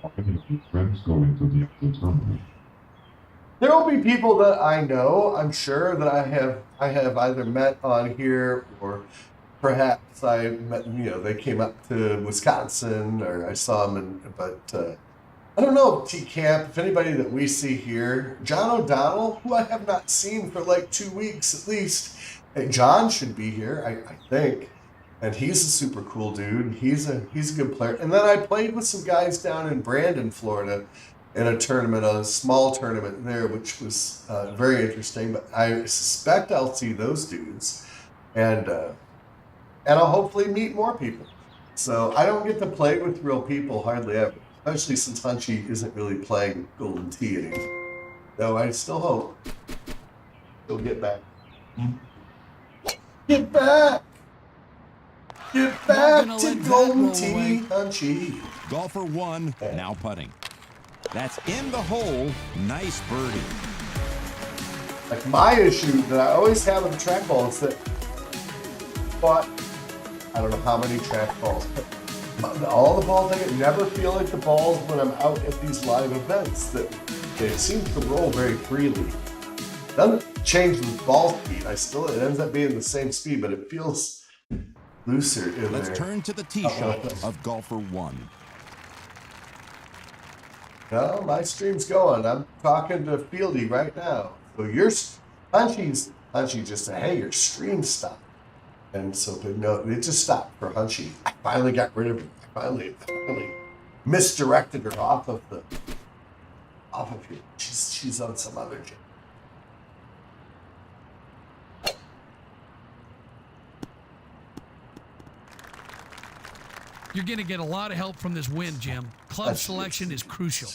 Are any of your friends going to the actual tournament? There will be people that I know, I'm sure, that I have either met on here, or perhaps I met, they came up to Wisconsin, or I saw them but I don't know, T Camp, if anybody that we see here, John O'Donnell, who I have not seen for like 2 weeks at least. Hey, John should be here, I think. And he's a super cool dude. He's a good player. And then I played with some guys down in Brandon, Florida, in a tournament, a small tournament there, which was very interesting. But I suspect I'll see those dudes, and I'll hopefully meet more people. So I don't get to play with real people hardly ever, especially since Hunchi isn't really playing Golden Tee anymore. Though I still hope he'll get back. Get back! Get back to Golden Tee, Hunchi. Golfer 1 now putting. That's in the hole. Nice birdie. Like my issue that I always have with the track ball is that, but I don't know how many track balls, but all the balls I get never feel like the balls when I'm out at these live events, that they seem to roll very freely. Doesn't change the ball speed. It ends up being the same speed, but it feels looser in there. Let's turn to the tee shot of Golfer 1. No, my stream's going. I'm talking to Fieldy right now. So Hunchi just said, hey, your stream stopped. And so, no, it just stopped for Hunchi. I finally got rid of her. I finally misdirected her off of here. She's on some other channel. You're going to get a lot of help from this wind, Jim. Club selection is crucial.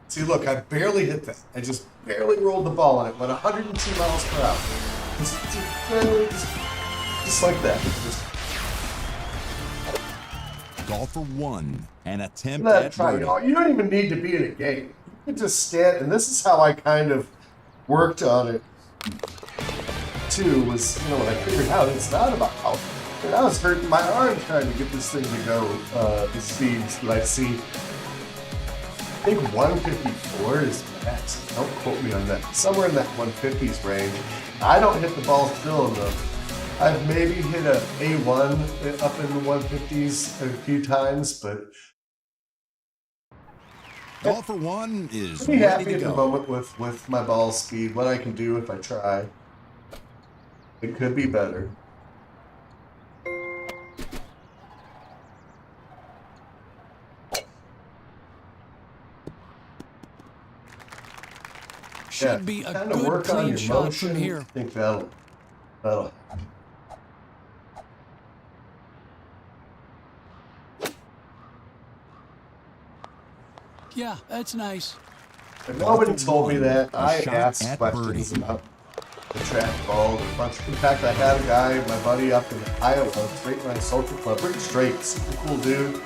See, look, I barely hit that. I just barely rolled the ball, and it went 102 miles per hour. Just like that. Golfer 1, an attempt at birdie. You don't even need to be in a game. You can just stand, and this is how I kind of worked on it too, was, when I figured out it's not about how, I was hurting my arm trying to get this thing to go the speeds that I see. I think 154 is max. Don't quote me on that. Somewhere in that 150s range. I don't hit the ball still enough. I've maybe hit a A1 up in the 150s a few times, but Golfer 1 is pretty ready happy to at the go. moment with my ball speed, what I can do if I try. It could be better. Should be a kind of good work on clean your shot motion. from here. I think that'll. Yeah, that's nice. If nobody told me that, I shot asked at questions birdie. about the track ball. In fact, I had a guy, my buddy up in Iowa, straight line social club, pretty straight, super cool dude,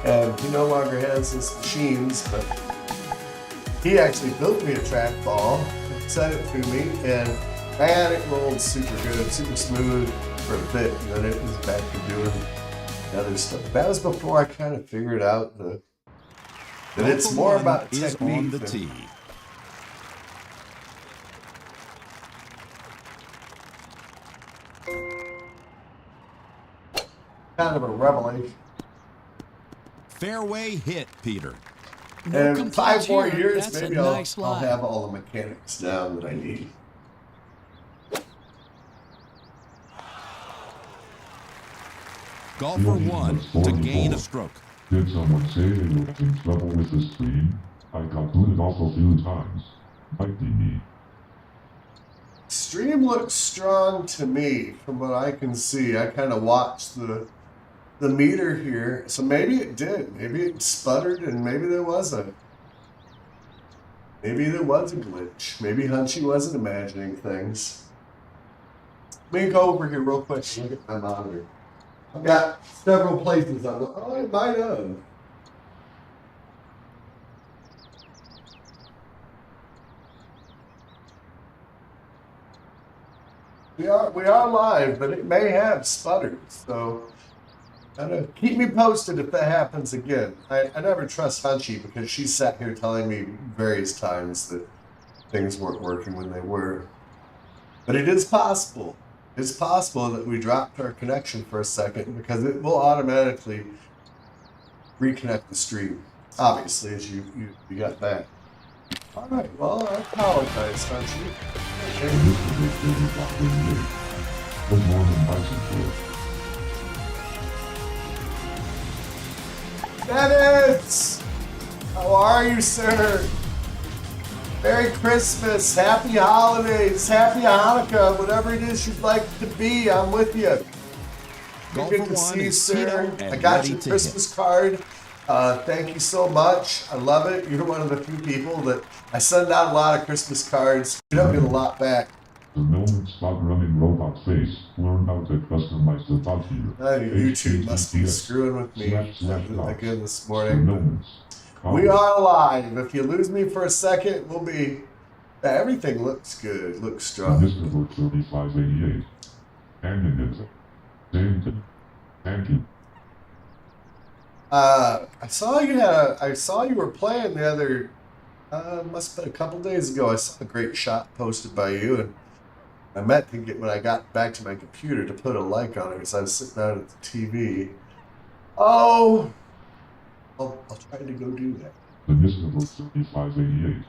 and he no longer has his machines, but he actually built me a track ball, sent it to me, and man, it rolled super good, super smooth for a bit, and then it was back to doing other stuff. That was before I kind of figured out that it's more about technique on the than, tee. kind of a revelation. Fairway hit, Peter. No And in 5 more complaints here. years, That's maybe a I'll nice line. have all the mechanics down that I need. Golfer 1 to gain a stroke. Did someone say they were in trouble with the stream? I got booted off a few times. Might be me. Stream looks strong to me from what I can see. I kind of watched the meter here, so maybe it did. Maybe it sputtered, and maybe there was a glitch. Maybe Hunchi wasn't imagining things. Let me go over here real quick and look at my monitor. I've got several places on the. Oh, it might have. We are live, but it may have sputtered. So Keep me posted if that happens again. I never trust Hunchi because she sat here telling me various times that things weren't working when they were. But it is possible. It's possible that we dropped our connection for a second because it will automatically reconnect the stream. Obviously, as you got that. All right. Well, I apologize, Hunchi. Good morning, Heisenberg. Dennis! How are you, sir? Merry Christmas, Happy Holidays, Happy Hanukkah, whatever it is you'd like to be, I'm with you. Good to see you, sir. I got your Christmas card. Thank you so much. I love it. You're one of the few people that I send out a lot of Christmas cards. You don't get a lot back. The moment stop running robot face. Learn how to customize the top here. YouTube must be screwing with me again this morning. But we are live. If you lose me for a second, we'll be... Everything looks good. Looks strong. Mr. 3588. And it is. Thank you. I saw you were playing the other... must have been a couple days ago. I saw a great shot posted by you, and I meant to get, when I got back to my computer, to put a like on it because I was sitting out at the TV. Oh, I'll try to go do that. The Mr. 3588.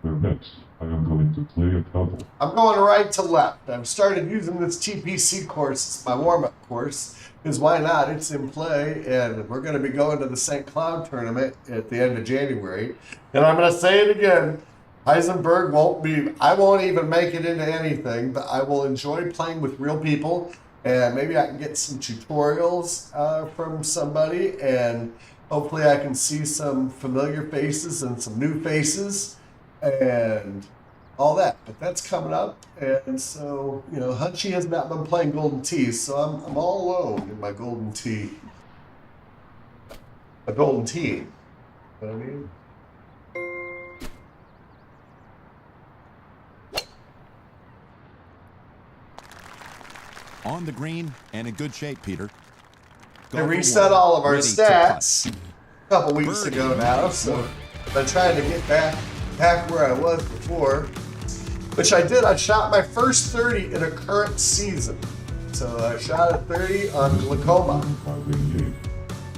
Where next, I am going to play a couple. I'm going right to left. I've started using this TPC course as my warm-up course, because why not? It's in play, and we're going to be going to the St. Cloud tournament at the end of January. And I'm going to say it again. Heisenberg I won't even make it into anything, but I will enjoy playing with real people, and maybe I can get some tutorials from somebody, and hopefully I can see some familiar faces and some new faces, and all that. But that's coming up, and so, you know, Hunchi has not been playing Golden Tee, so I'm all alone in my Golden Tee. A Golden Tee. You know what I mean? On the green and in good shape, Peter. They reset all of our stats a couple weeks ago now, so I'm trying to get back where I was before, which I did. I shot my first 30 in a current season. So I shot a 30 on Glaucoma.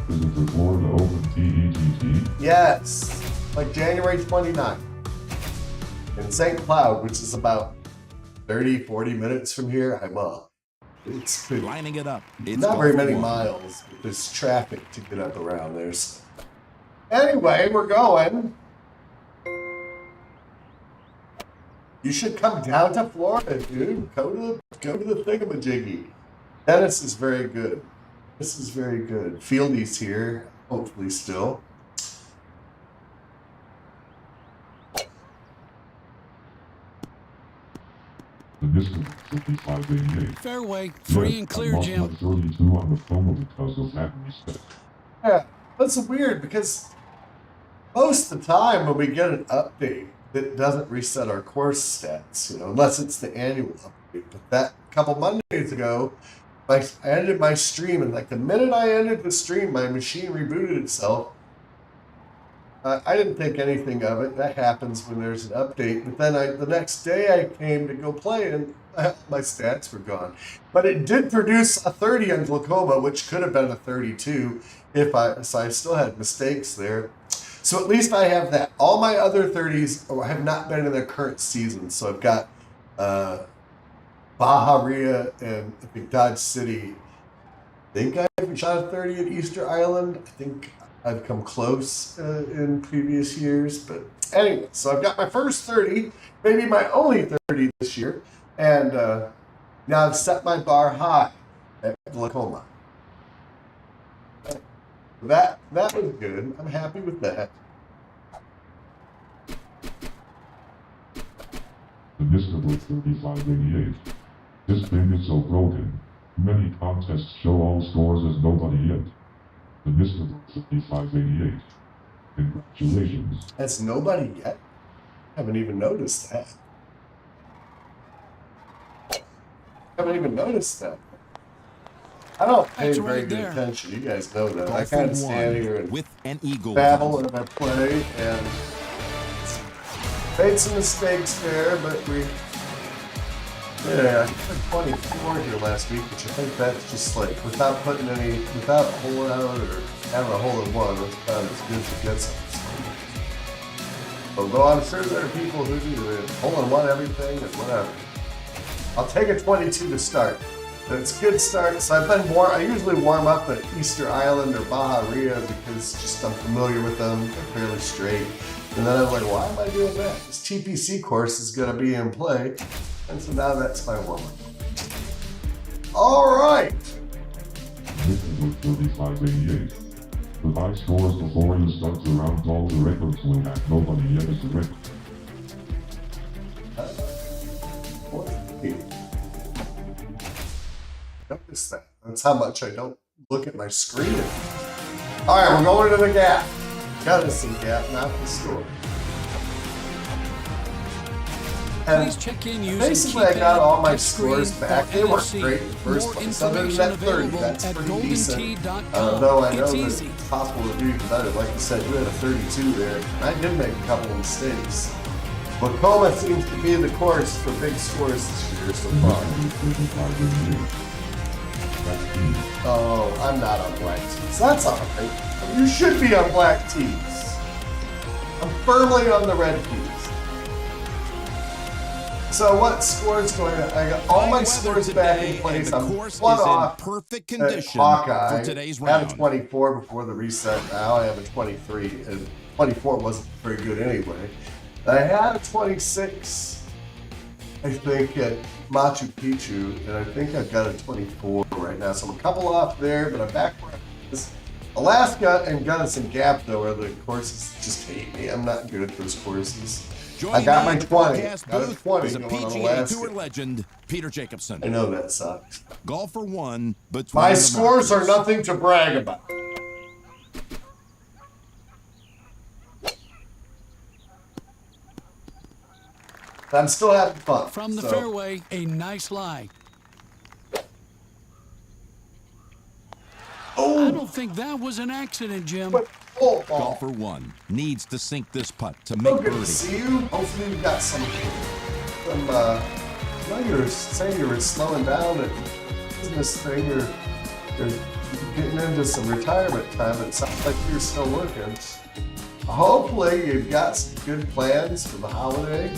Is it before the Open TEGT? Yes, like January 29th in St. Cloud, which is about 30-40 minutes from here. It's pretty, lining it up. It's not very many miles, but there's traffic to get up around there. So. Anyway, we're going. You should come down to Florida, dude. Go to the thingamajiggy. Dennis is very good. This is very good. Fieldy's here, hopefully still. The Mr. 3588. Fairway, free and clear, Jim. I lost my 32 on the phone because of that mistake. Yeah, that's weird because most of the time when we get an update, it doesn't reset our course stats, you know, unless it's the annual update. But that couple Mondays ago, I ended my stream, and like the minute I ended the stream, my machine rebooted itself. I didn't think anything of it. That happens when there's an update. But then the next day I came to go play, and my stats were gone. But it did produce a 30 on Glaucoma, which could have been a 32 so I still had mistakes there. So at least I have that. All my other 30s have not been in their current season. So I've got Bahia and I think Dodge City. I think I've shot a 30 at Easter Island. I think I've come close in previous years. But anyway, so I've got my first 30, maybe my only 30 this year. And now I've set my bar high at Glaucoma. That was good. I'm happy with that. The Mr. 3588. This thing is so broken. Many contests show all scores as nobody yet. The Mr. 3588. Congratulations. That's nobody yet? Haven't even noticed that. Haven't even noticed that. I don't pay That's very right good there. attention. You guys know that. Golf I kind for of stand one here and with an eagle. babble and I play and made some mistakes there, but I put 24 here last week, which I think that's just like without a hole out or having a hole in one, that's about as good as it gets. Although I'm sure there are people who do it, hole in one everything and whatever. I'll take a 22 to start. But it's a good start. So I usually warm up at Easter Island or Baja Ria because just I'm familiar with them. They're fairly straight. And then I'm like, why am I doing that? This TPC course is going to be in play. And so now that's my warm-up. All right. This is with 3588. The high scores before you start to round all the records will have nobody yet as a record. Notice that. That's how much I don't look at my screen. All right, we're going to the Gap. Gunnison Gap, not the store. And Please check in using basically, I keypad, got all my touchscreen, scores back. or They weren't NFC. great in the first More place. Other than information that 30, available that's at pretty decent. goldentee.com. Though I know It's that easy. it's possible to do even better. Like you said, you had a 32 there. And I did make a couple of mistakes. Tacoma seems to be the course for big scores this year so far. This is with 3588. That's me. Oh, I'm not on black tees. That's all right. You should be on black tees. I'm firmly on the red tees. So what scores going on? I got all my scores back in place. I'm one off perfect at condition Hawkeye. for today's I had a round. 24 before the reset. Now I have a 23, and 24 wasn't very good anyway. I had a 26, I think, at Machu Picchu, and I think I've got a 24 right now. So I'm a couple off there, but I'm back where I was. Alaska and Gunnison Gap, though, are the courses that just hate me. I'm not good at those courses. Joining got me my at the 20. broadcast Got a booth 20 is a going on PGA Alaska. Tour legend, Peter Jacobson. I know that sucks. Golf for one between My the scores are markers. nothing to brag about. I'm still having fun. From the so. fairway, a nice lie. I Oh, don't think that was an accident, Jim. but full ball. Golf for one needs to sink this putt to So make good to birdie. see you. Hopefully you got some well, you were saying you were slowing down at business thing. You're getting into some retirement time. It sounds like you're still working. Hopefully you've got some good plans for the holiday.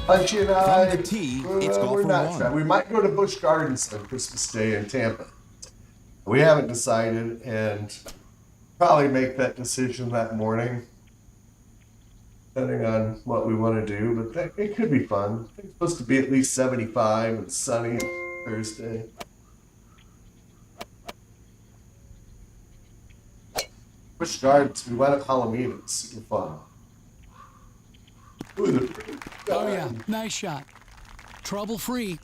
Hunchi and I, From the tee, it's golf we're for not one. sure. We might go to Busch Gardens on Christmas Day in Tampa. We haven't decided, and probably make that decision that morning, depending on what we want to do. But it could be fun. It's supposed to be at least 75 and sunny on Thursday. Busch Gardens, we went at Halloween. It was super fun. Ooh, the pretty Oh, yeah. garden. Nice shot. Trouble free.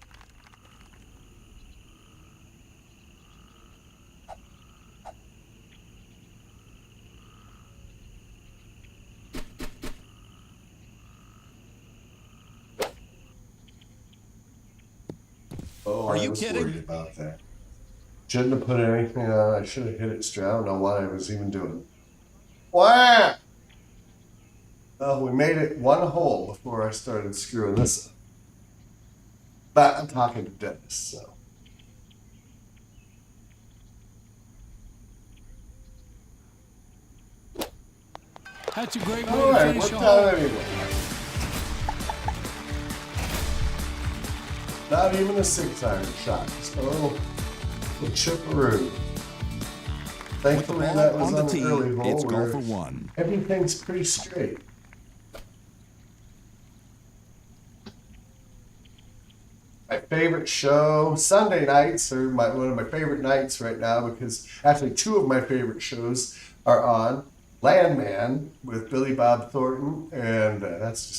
Oh, Are I you was kidding? worried about that. Shouldn't have put anything on. I should have hit it straight. I don't know what I was even doing. Wow! Well, we made it one hole before I started screwing this up. But I'm talking to Dennis, so. That's a great way All to right, finish worked a out hole. anyway. Not even a 6-iron shot, just a little chipperoo. With the Thankfully, ball that was on the on tee, the early hole it's golf where for one. everything's pretty straight. My favorite show, Sunday nights are one of my favorite nights right now because actually two of my favorite shows are on. Landman with Billy Bob Thornton, and that's just